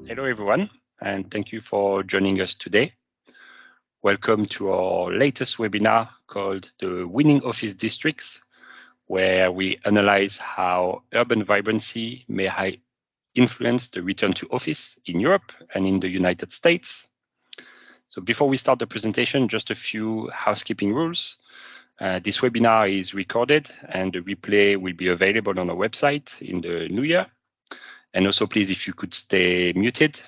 Hello, everyone, and thank you for joining us today. Welcome to our latest webinar called the Winning Office Districts, where we analyze how urban vibrancy may influence the return to office in Europe and in the United States. So before we start the presentation, just a few housekeeping rules. This webinar is recorded and the replay will be available on our website in the new year. And also, please, if you could stay muted.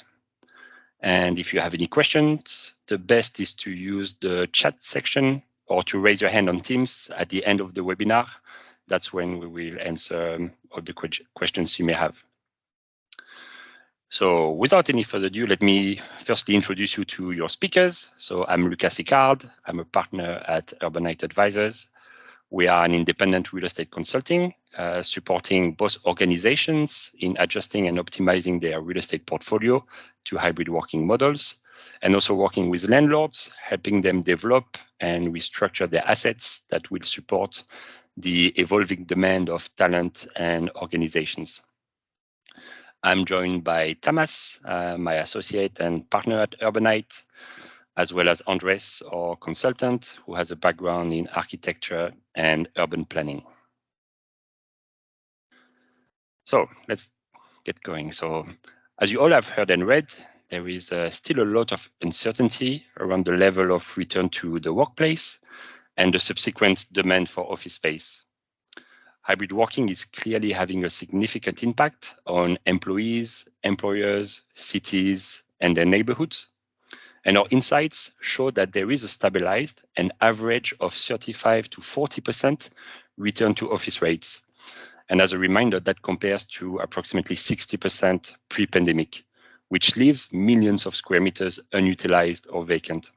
And if you have any questions, the best is to use the chat section or to raise your hand on Teams at the end of the webinar. That's when we will answer all the questions you may have. So without any further ado, let me firstly introduce you to your speakers. So I'm Lucas Icard. I'm a partner at Urbanite Advisors. We are an independent real estate consulting, supporting both organizations in adjusting and optimizing their real estate portfolio to hybrid working models, and also working with landlords, helping them develop and restructure their assets that will support the evolving demand of talent and organizations. I'm joined by Tamas, my associate and partner at Urbanite, as well as Andres, our consultant, who has a background in architecture and urban planning. So let's get going. So as you all have heard and read, there is still a lot of uncertainty around the level of return to the workplace and the subsequent demand for office space. Hybrid working is clearly having a significant impact on employees, employers, cities, and their neighborhoods. And our insights show that there is a stabilized and average of 35 to 40% return to office rates. And as a reminder, that compares to approximately 60% pre-pandemic, which leaves millions of square meters unutilized or vacant.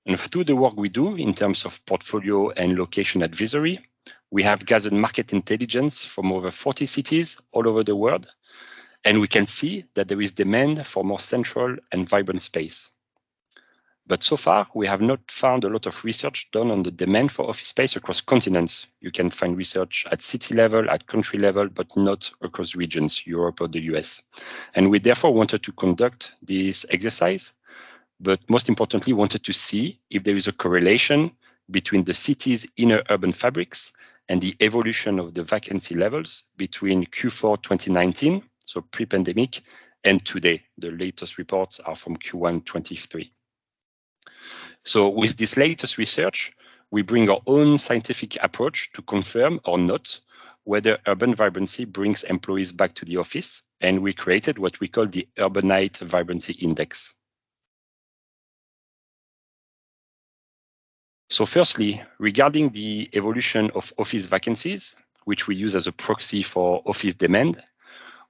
And through the work we do in terms of portfolio and location advisory, we have gathered market intelligence from over 40 cities all over the world. And we can see that there is demand for more central and vibrant space. But so far, we have not found a lot of research done on the demand for office space across continents. You can find research at city level, at country level, but not across regions, Europe or the US. And we therefore wanted to conduct this exercise, but most importantly, wanted to see if there is a correlation between the city's inner urban fabrics and the evolution of the vacancy levels between Q4 2019, so pre-pandemic, and today. The latest reports are from Q1 23. So with this latest research, we bring our own scientific approach to confirm or not whether urban vibrancy brings employees back to the office, and we created what we call the Urbanite Vibrancy Index. So firstly, regarding the evolution of office vacancies, which we use as a proxy for office demand,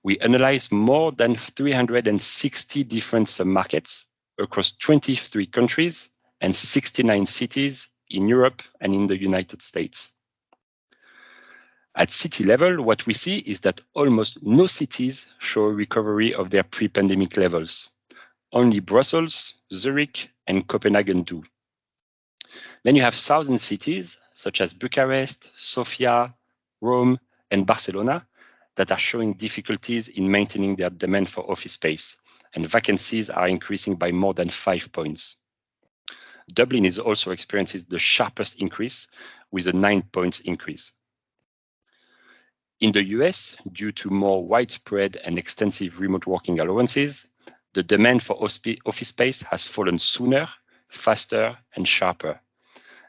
we analyzed more than 360 different submarkets across 23 countries and 69 cities in Europe and in the United States. At city level, what we see is that almost no cities show a recovery of their pre-pandemic levels. Only Brussels, Zurich, and Copenhagen do. Then you have southern cities such as Bucharest, Sofia, Rome, and Barcelona that are showing difficulties in maintaining their demand for office space, and vacancies are increasing by more than 5 points. Dublin is also experiencing the sharpest increase with a 9 points increase. In the US, due to more widespread and extensive remote working allowances, the demand for office space has fallen sooner, faster, and sharper.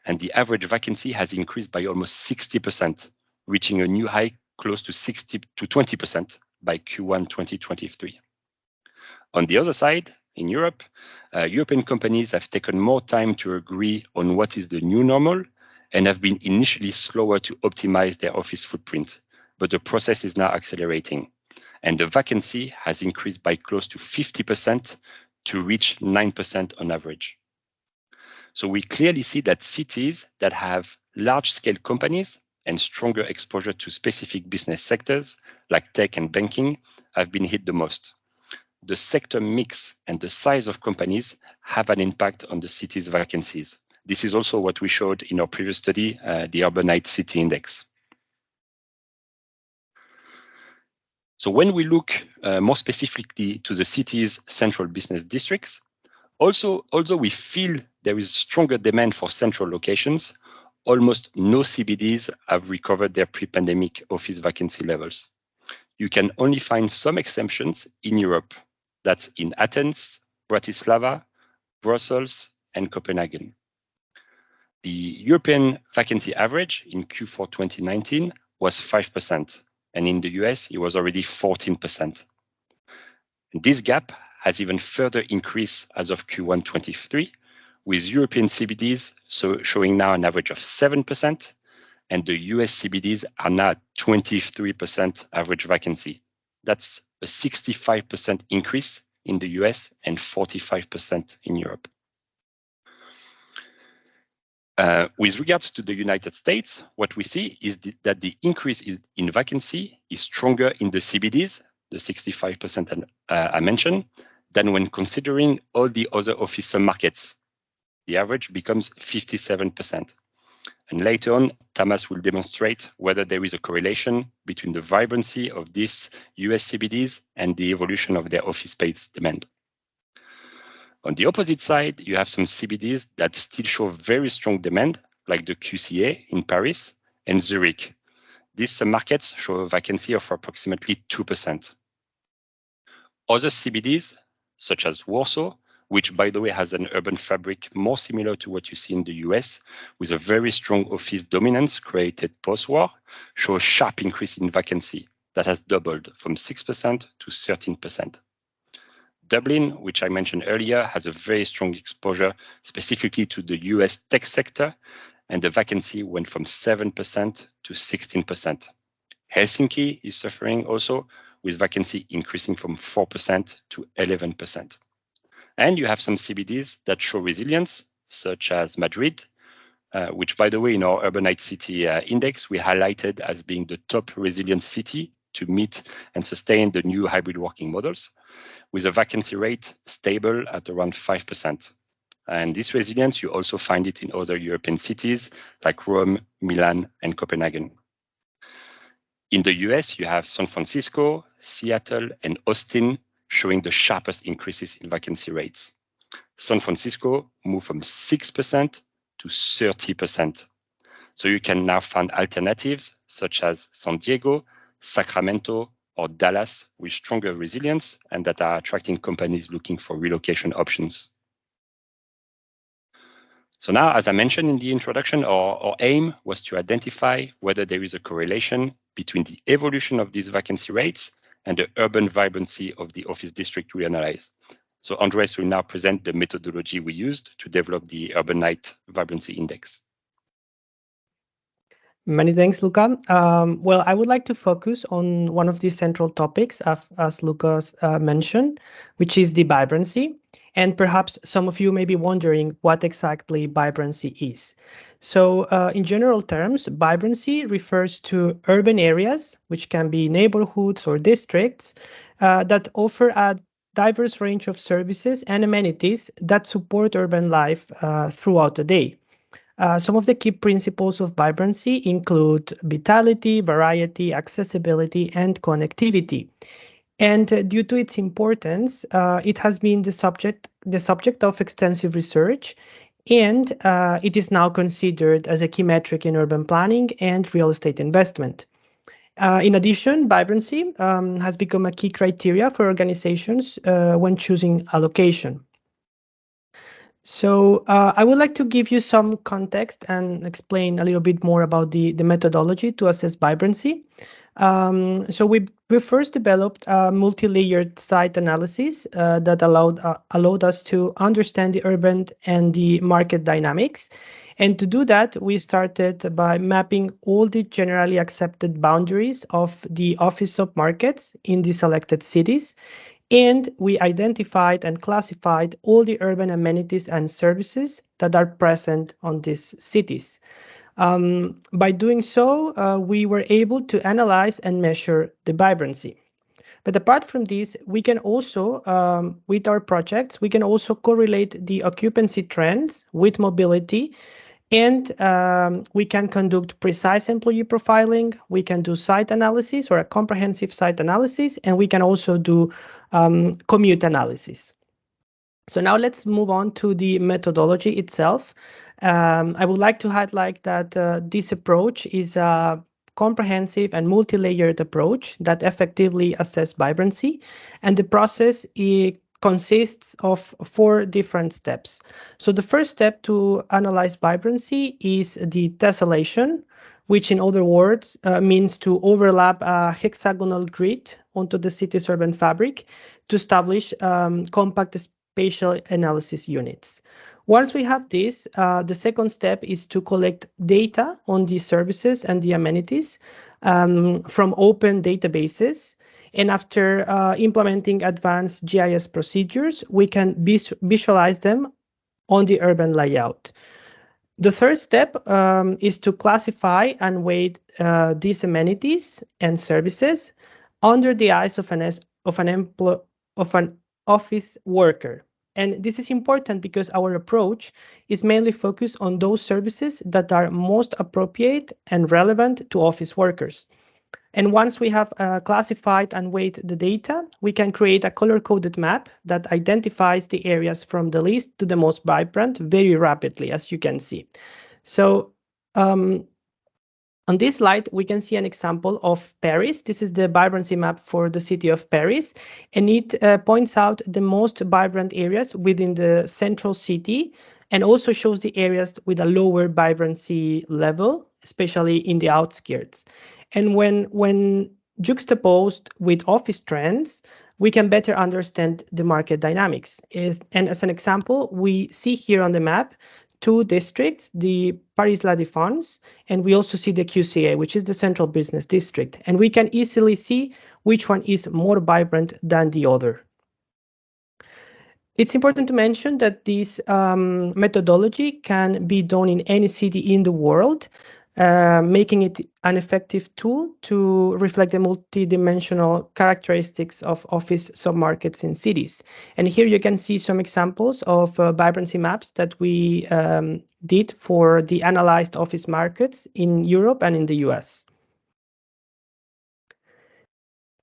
And the average vacancy has increased by almost 60%, reaching a new high close to 60 to 20% by Q1 2023. On the other side, in Europe, European companies have taken more time to agree on what is the new normal and have been initially slower to optimize their office footprint, but the process is now accelerating. And the vacancy has increased by close to 50% to reach 9% on average. So we clearly see that cities that have large-scale companies and stronger exposure to specific business sectors like tech and banking have been hit the most. The sector mix and the size of companies have an impact on the city's vacancies. This is also what we showed in our previous study, the Urbanite City Index. So when we look more specifically to the city's central business districts, although we feel there is stronger demand for central locations, almost no CBDs have recovered their pre-pandemic office vacancy levels. You can only find some exemptions in Europe. That's in Athens, Bratislava, Brussels, and Copenhagen. The European vacancy average in Q4 2019 was 5%, and in the US, it was already 14%. And this gap has even further increased as of Q1 23, with European CBDs showing now an average of 7%, and the US CBDs are now at 23% average vacancy. That's a 65% increase in the US and 45% in Europe. With regards to the United States, what we see is that the increase in vacancy is stronger in the CBDs, the 65% I mentioned, than when considering all the other office markets. The average becomes 57%. And later on, Thomas will demonstrate whether there is a correlation between the vibrancy of these US CBDs and the evolution of their office space demand. On the opposite side, you have some CBDs that still show very strong demand, like the QCA in Paris and Zurich. These markets show a vacancy of approximately 2%. Other CBDs, such as Warsaw, which, by the way, has an urban fabric more similar to what you see in the US, with a very strong office dominance created post-war, show a sharp increase in vacancy that has doubled from 6% to 13%. Dublin, which I mentioned earlier, has a very strong exposure specifically to the US tech sector, and the vacancy went from 7% to 16%. Helsinki is suffering also, with vacancy increasing from 4% to 11%. And you have some CBDs that show resilience, such as Madrid, which, by the way, in our Urbanite City Index, we highlighted as being the top resilient city to meet and sustain the new hybrid working models, with a vacancy rate stable at around 5%. And this resilience, you also find it in other European cities like Rome, Milan, and Copenhagen. In the US, you have San Francisco, Seattle, and Austin showing the sharpest increases in vacancy rates. San Francisco moved from 6% to 30%. So you can now find alternatives such as San Diego, Sacramento, or Dallas with stronger resilience and that are attracting companies looking for relocation options. So now, as I mentioned in the introduction, our aim was to identify whether there is a correlation between the evolution of these vacancy rates and the urban vibrancy of the office district we analyze. So Andres will now present the methodology we used to develop the Urbanite Vibrancy Index. Many thanks, Luca. Well, I would like to focus on one of these central topics, as Lucas mentioned, which is the vibrancy. And perhaps some of you may be wondering what exactly vibrancy is. So in general terms, vibrancy refers to urban areas, which can be neighborhoods or districts, that offer a diverse range of services and amenities that support urban life throughout the day. Some of the key principles of vibrancy include vitality, variety, accessibility, and connectivity. And due to its importance, it has been the subject of extensive research, and it is now considered as a key metric in urban planning and real estate investment. In addition, vibrancy has become a key criteria for organizations when choosing a location. So I would like to give you some context and explain a little bit more about the methodology to assess vibrancy. So we first developed a multi-layered site analysis that allowed us to understand the urban and the market dynamics. And to do that, we started by mapping all the generally accepted boundaries of the office submarkets in the selected cities. And we identified and classified all the urban amenities and services that are present on these cities. By doing so, we were able to analyze and measure the vibrancy. But apart from this, we can also, with our projects, we can also correlate the occupancy trends with mobility And we can conduct precise employee profiling, we can do site analysis or a comprehensive site analysis, and we can also do commute analysis. So now let's move on to the methodology itself. I would like to highlight that this approach is a comprehensive and multi-layered approach that effectively assess vibrancy, and the process consists of 4 different steps. So the first step to analyze vibrancy is the tessellation, which in other words means to overlap a hexagonal grid onto the city's urban fabric to establish compact spatial analysis units. Once we have this, the second step is to collect data on the services and the amenities from open databases. And after implementing advanced GIS procedures, we can visualize them on the urban layout. The third step is to classify and weight these amenities and services under the eyes of an office worker. And this is important because our approach is mainly focused on those services that are most appropriate and relevant to office workers. And once we have classified and weighted the data, we can create a color-coded map that identifies the areas from the least to the most vibrant very rapidly, as you can see. So on this slide, we can see an example of Paris. This is the vibrancy map for the city of Paris, and it points out the most vibrant areas within the central city and also shows the areas with a lower vibrancy level, especially in the outskirts. And when juxtaposed with office trends, we can better understand the market dynamics. And as an example, we see here on the map 2 districts, the Paris La Défense, and we also see the QCA, which is the Central Business District. And we can easily see which one is more vibrant than the other. It's important to mention that this methodology can be done in any city in the world, making it an effective tool to reflect the multidimensional characteristics of office submarkets in cities. And here you can see some examples of vibrancy maps that we did for the analyzed office markets in Europe and in the US.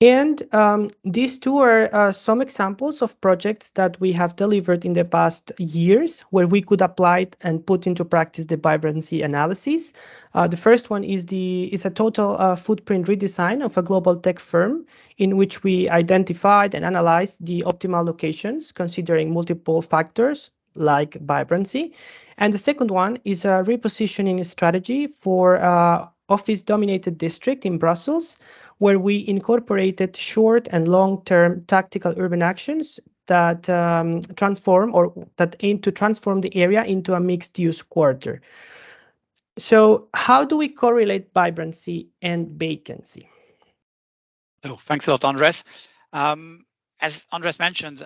And these 2 are some examples of projects that we have delivered in the past years where we could apply and put into practice the vibrancy analysis. The first one is a total footprint redesign of a global tech firm in which we identified and analyzed the optimal locations considering multiple factors like vibrancy. And the second one is a repositioning strategy for office-dominated district in Brussels, where we incorporated short and long-term tactical urban actions that transform or that aim to transform the area into a mixed-use quarter. So how do we correlate vibrancy and vacancy? Oh, thanks a lot, Andres. As Andres mentioned,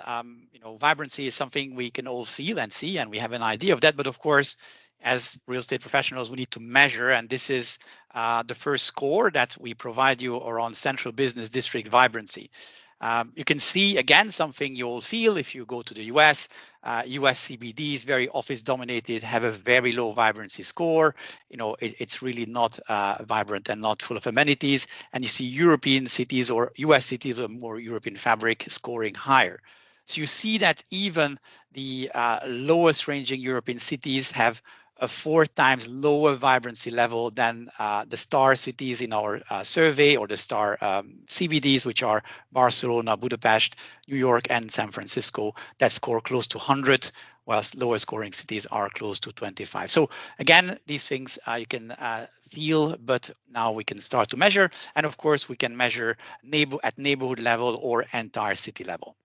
vibrancy is something we can all feel and see, and we have an idea of that. But of course, as real estate professionals, we need to measure, and this is the first score that we provide you around central business district vibrancy. You can see again something you all feel if you go to the US. US CBDs, very office dominated, have a very low vibrancy score. It's really not vibrant and not full of amenities. And you see European cities or US cities with more European fabric scoring higher. So you see that even the lowest ranging European cities have a 4 times lower vibrancy level than the star cities in our survey, or the star CBDs, which are Barcelona, Budapest, New York, and San Francisco, that score close to 100, whilst lower scoring cities are close to 25. So again, these things you can feel, but now we can start to measure. And of course, we can measure at neighborhood level or entire city level.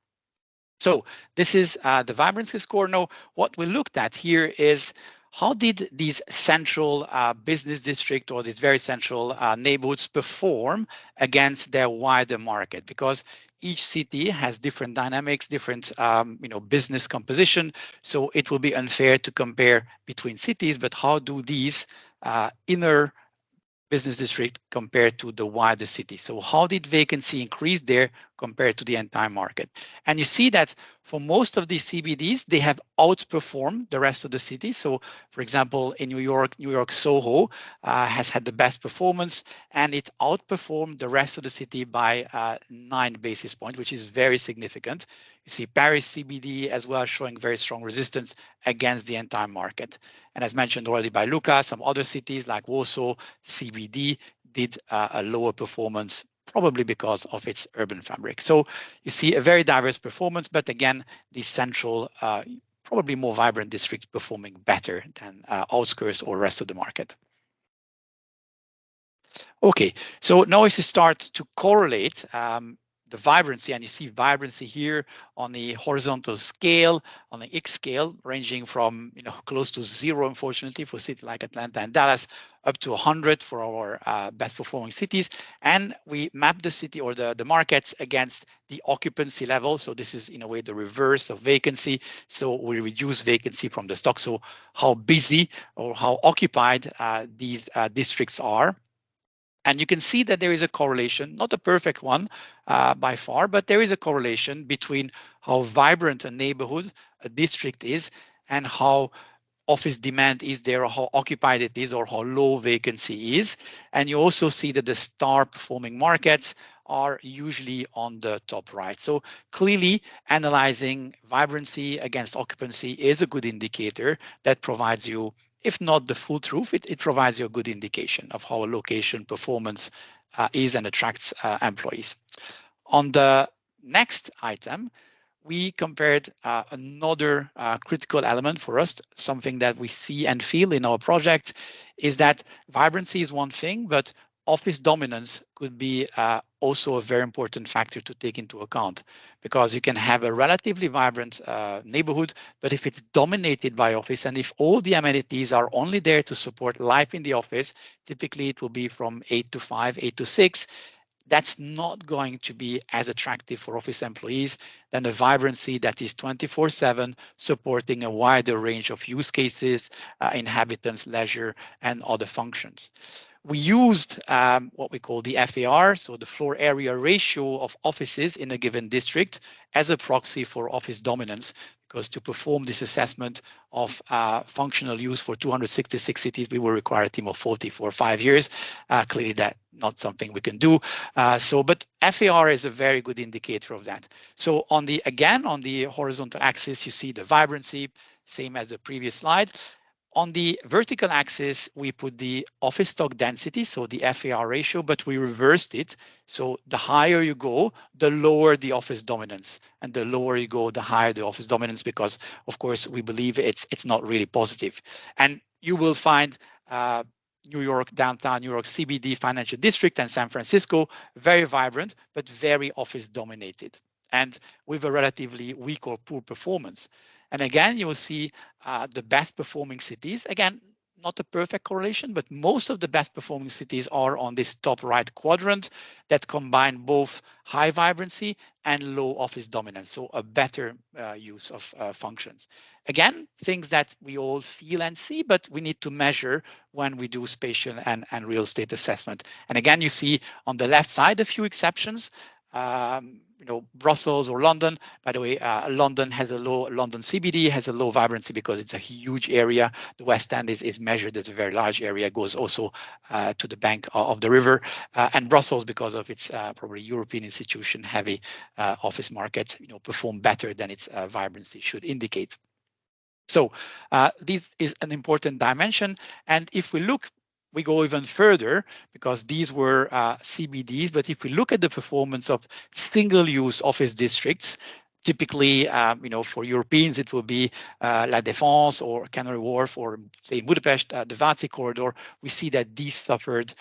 So this is the vibrancy score. Now, what we looked at here is how did these central business district or these very central neighborhoods perform against their wider market? Because each city has different dynamics, different business composition. So it will be unfair to compare between cities, but how do these inner business district compared to the wider city? So how did vacancy increase there compared to the entire market. And you see that for most of these CBDs, they have outperformed the rest of the city. So, for example, in New York Soho has had the best performance, and it outperformed the rest of the city by 9 basis points, which is very significant. You see Paris CBD as well showing very strong resistance against the entire market. And as mentioned already by Luca, some other cities like Warsaw CBD did a lower performance, probably because of its urban fabric. So you see a very diverse performance, but again, the central, probably more vibrant districts performing better than outskirts or rest of the market. Okay, so now if you start to correlate the vibrancy, and you see vibrancy here on the horizontal scale, on the X scale, ranging from close to 0, unfortunately, for cities like Atlanta and Dallas, up to 100 for our best performing cities. And we map the city or the markets against the occupancy level. So this is in a way the reverse of vacancy. So we reduce vacancy from the stock. So how busy or how occupied these districts are. And you can see that there is a correlation, not a perfect one by far, but there is a correlation between how vibrant a neighborhood, a district is, and how office demand is there, or how occupied it is, or how low vacancy is. And you also see that the star performing markets are usually on the top right. So clearly analyzing vibrancy against occupancy is a good indicator that provides you, if not the full truth, it provides you a good indication of how a location performance is and attracts employees. On the next item, we compared another critical element for us, something that we see and feel in our project, is that vibrancy is one thing, but office dominance could be also a very important factor to take into account, because you can have a relatively vibrant neighborhood, but if it's dominated by office, and if all the amenities are only there to support life in the office, typically it will be from 8 to 5, 8 to 6, that's not going to be as attractive for office employees than a vibrancy that is 24/7, supporting a wider range of use cases, inhabitants, leisure, and other functions. We used what we call the FAR, so the floor area ratio of offices in a given district, as a proxy for office dominance, because to perform this assessment of functional use for 266 cities, we will require a team of 40 for 5 years. Clearly, that's not something we can do. But FAR is a very good indicator of that. So on the horizontal axis, you see the vibrancy, same as the previous slide. On the vertical axis, we put the office stock density, so the FAR ratio, but we reversed it. So the higher you go, the lower the office dominance, and the lower you go, the higher the office dominance, because of course we believe it's not really positive. And you will find New York, downtown New York CBD financial district and San Francisco very vibrant, but very office dominated, and with a relatively weak or poor performance. And again, you will see the best performing cities, again, not a perfect correlation, but most of the best performing cities are on this top right quadrant that combine both high vibrancy and low office dominance, so a better use of functions. Again, things that we all feel and see, but we need to measure when we do spatial and real estate assessment. And again, you see on the left side a few exceptions. Brussels or London. By the way, London CBD has a low vibrancy because it's a huge area. The West End is measured as a very large area, goes also to the bank of the river. And Brussels, because of its probably European institution heavy office market, perform better than its vibrancy should indicate. So this is an important dimension. And if we go even further, because these were CBDs, but if we look at the performance of single-use office districts, typically, for Europeans, it will be La Défense or Canary Wharf, or say in Budapest, the Váci corridor, we see that these suffered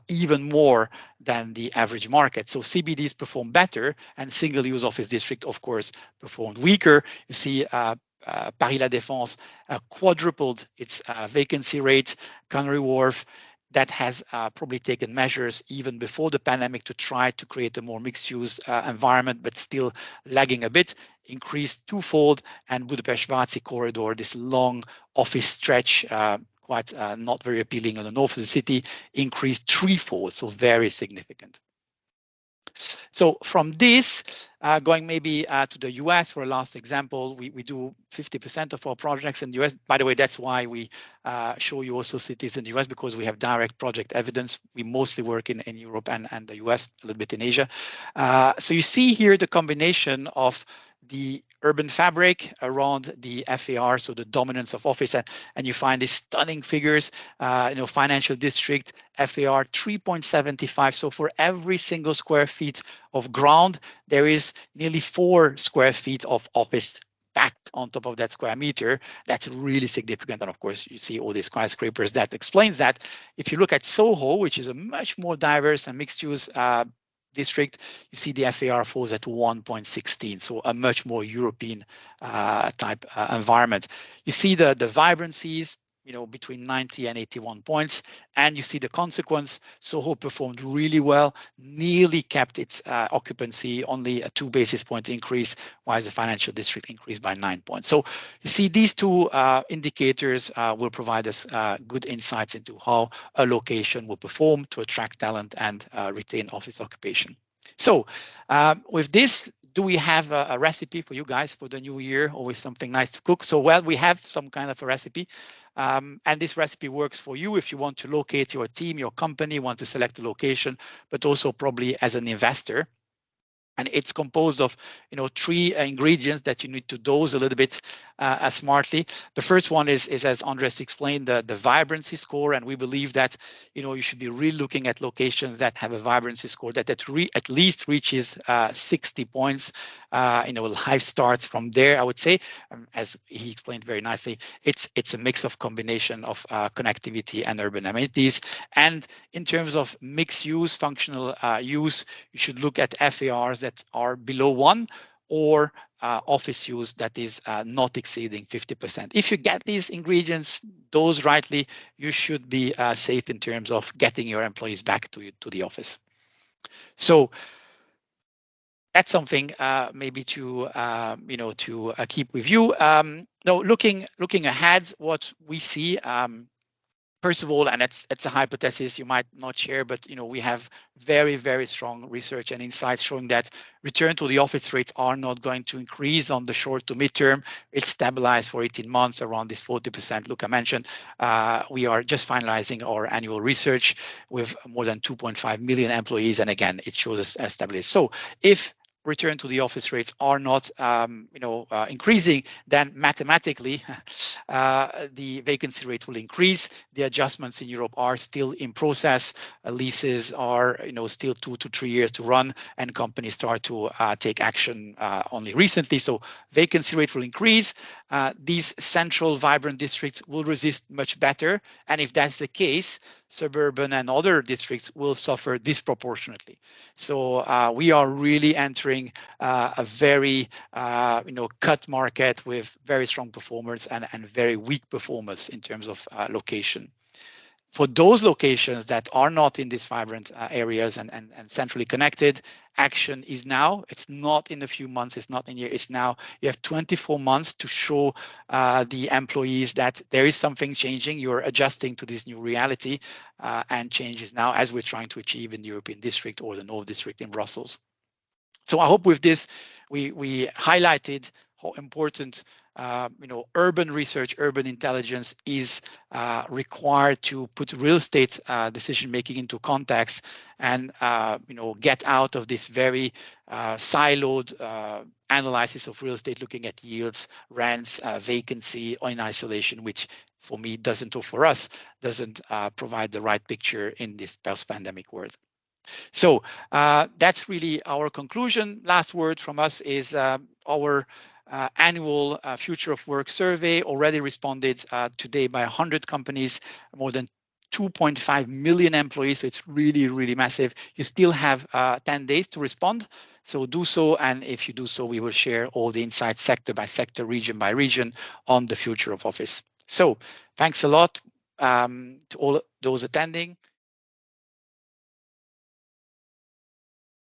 even more than the average market. So CBDs perform better, and single-use office district, of course, performed weaker. You see Paris La Défense quadrupled its vacancy rate. Canary Wharf, that has probably taken measures even before the pandemic to try to create a more mixed-use environment, but still lagging a bit, increased twofold. And Budapest Váci corridor, this long office stretch, quite not very appealing on the north of the city, increased threefold, so very significant. So from this, going maybe to the US for a last example, we do 50% of our projects in the US. By the way, that's why we show you also cities in the US, because we have direct project evidence. We mostly work in Europe and the US, a little bit in Asia. So you see here the combination of the urban fabric around the FAR, so the dominance of office, and you find these stunning figures. Financial district FAR 3.75. So for every single square feet of ground, there is nearly 4 square feet of office packed on top of that square meter. That's really significant. And of course, you see all these skyscrapers. That explains that. If you look at Soho, which is a much more diverse and mixed use district, you see the FAR falls at 1.16, so a much more European type environment. You see the vibrancies, between 90 and 81 points, and you see the consequence. Soho performed really well, nearly kept its occupancy, only a 2 basis point increase, while the financial district increased by 9 points. So you see these two indicators will provide us good insights into how a location will perform to attract talent and retain office occupation. So with this, do we have a recipe for you guys for the new year? Always something nice to cook. So, well, we have some kind of a recipe. And this recipe works for you if you want to locate your team, your company, want to select a location, but also probably as an investor. And it's composed of, 3 ingredients that you need to dose a little bit smartly. The first one is as Andres explained, the vibrancy score. And we believe that, you should be really looking at locations that have a vibrancy score that at least reaches 60 points. Life starts from there, I would say. As he explained very nicely, it's a mix of combination of connectivity and urban amenities. And in terms of mixed use, functional use, you should look at FARs that are below 1 or office use that is not exceeding 50%. If you get these ingredients dosed rightly, you should be safe in terms of getting your employees back to the office. So that's something maybe to keep with you. Now, looking ahead, what we see. First of all, and it's a hypothesis you might not share, but we have very, very strong research and insights showing that return to the office rates are not going to increase on the short to midterm. It's stabilized for 18 months around this 40% Luca mentioned. We are just finalizing our annual research with more than 2.5 million employees, and again, it shows us stability. So if return to the office rates are not increasing, then mathematically the vacancy rate will increase. The adjustments in Europe are still in process. Leases are still 2 to 3 years to run, and companies start to take action only recently. So vacancy rate will increase. These central vibrant districts will resist much better, and if that's the case, suburban and other districts will suffer disproportionately. So we are really entering a very cut market with very strong performers and very weak performers in terms of location. For those locations that are not in these vibrant areas and centrally connected, action is now. It's not in a few months, it's not in a year, it's now. You have 24 months to show the employees that there is something changing, you're adjusting to this new reality, and change is now, as we're trying to achieve in the European district or the North District in Brussels. So I hope with this, we highlighted how important urban research, urban intelligence is required to put real estate decision making into context and get out of this very siloed analysis of real estate, looking at yields, rents, vacancy, or in isolation, which for me doesn't, or for us doesn't provide the right picture in this post-pandemic world. So that's really our conclusion. Last word from us is our annual Future of Work survey already responded today by 100 companies, more than 2.5 million employees. So it's really, really massive. You still have 10 days to respond. So do so. And if you do so, we will share all the insights sector by sector, region by region on the future of office. So thanks a lot to all those attending.